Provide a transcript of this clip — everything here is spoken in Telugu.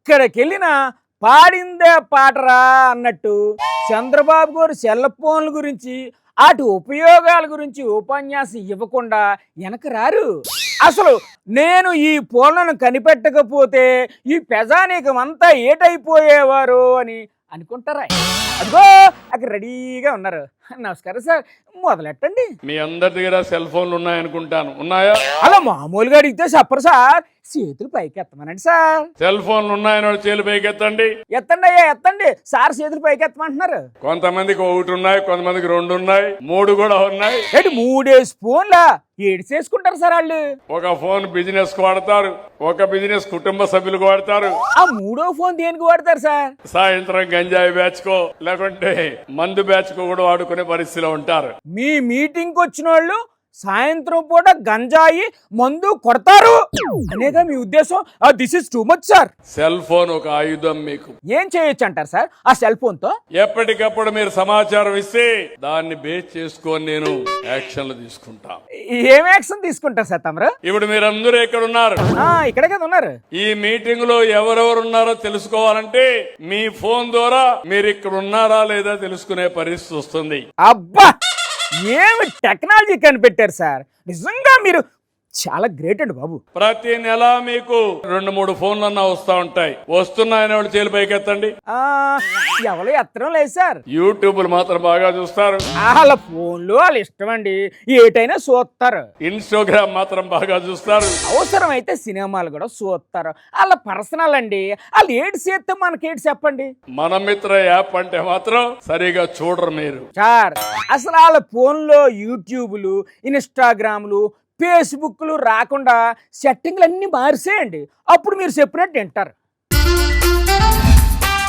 ఎక్కడికెళ్ళినా పాడిందే పాటరా అన్నట్టు చంద్రబాబు గారు సెల్ ఫోన్ల గురించి అటు ఉపయోగాల గురించి ఉపన్యాసం ఇవ్వకుండా వెనక రారు. అసలు నేను ఈ ఫోన్లను కనిపెట్టకపోతే ఈ ప్రజానీకం అంతా ఏటైపోయేవారు అని అనుకుంటారా? అదిగో అక్కడ రెడీగా ఉన్నారు. నమస్కారం సార్, మొదలెట్టండి. మీ అందరి దగ్గర సెల్ ఫోన్లు ఉన్నాయనుకుంటాను. ఉన్నాయా? అలా మామూలుగా అడిగితే చెప్పరు సార్, చేతులు పైకి ఎత్తమనండి సార్. సెల్ ఫోన్లు ఉన్నాయని వాళ్ళు చేతులు పైకి ఎత్తండి. ఎత్తండి అయ్యా ఎత్తండి సార్, చేతులు పైకి ఎత్తమంటున్నారు. కొంతమందికి ఒకటి ఉన్నాయి, కొంతమందికి 2 ఉన్నాయి, 3 కూడా ఉన్నాయి. ఏంటి 3 ఫోన్లా ఏడు చేసుకుంటారు సార్ వాళ్ళు? ఒక ఫోన్ బిజినెస్ కు వాడతారు, ఒక బిజినెస్ కుటుంబ సభ్యులకు వాడతారు. ఆ 3వ ఫోన్ దేనికి వాడతారు సార్? సాయంత్రం గంజాయి బ్యాచ్ కో లేకుంటే మందు బ్యాచ్ కో కూడా వాడుకునే పరిస్థితిలో ఉంటారు. మీ మీటింగ్ వచ్చిన వాళ్ళు సాయంత్రం పూట గంజాయి మందు కొడతారు అనేగా మీ ఉద్దేశం? This is too much sir. Cell phone ఒక ఆయుధం. మీకు ఏం చేయొచ్చు అంటారు సార్ ఆ సెల్ ఫోన్ తో? ఎప్పటికప్పుడు మీరు సమాచారం ఇస్తే దాన్ని బేస్ చేసుకొని నేను యాక్షన్లు తీసుకుంటా. ఏం యాక్షన్ తీసుకుంటారు సార్ తమరు? ఇప్పుడు మీరందరూ ఎక్కడ ఉన్నారు? ఇక్కడే కదా ఉన్నారు. ఈ మీటింగ్ లో ఎవరెవరు ఉన్నారో తెలుసుకోవాలంటే మీ ఫోన్ ద్వారా మీరు ఇక్కడ ఉన్నారా లేదా తెలుసుకునే పరిస్థితి వస్తుంది. అబ్బా, ఏమి టెక్నాలజీ కనిపెట్టారు సార్, నిజంగా మీరు చాలా గ్రేట్ అండి బాబు. ప్రతి నెల మీకు 2-3 ఫోన్లు అన్నా వస్తా ఉంటాయి. వస్తున్నాయని వాళ్ళు చేలు పైకి ఎత్తండి. ఎవరు ఎత్తడం లేదు సార్. యూట్యూబ్లు మాత్రం బాగా చూస్తారు. వాళ్ళ ఫోన్లు వాళ్ళ ఇష్టం అండి, ఏటైనా చూస్తారు. ఇన్స్టాగ్రామ్ మాత్రం బాగా చూస్తారు. అవసరమైతే సినిమాలు కూడా చూస్తారు. వాళ్ళ పర్సనల్ అండి, వాళ్ళు ఏడు చేస్తే మనకేటి చెప్పండి. మన మిత్ర యాప్ అంటే మాత్రం సరిగా చూడరు మీరు సార్. అసలు వాళ్ళ ఫోన్లో యూట్యూబ్లు, ఇన్స్టాగ్రామ్లు, ఫేస్బుక్లు రాకుండా సెట్టింగ్లు అన్నీ మార్చేయండి, అప్పుడు మీరు చెప్పినట్టు వింటారు.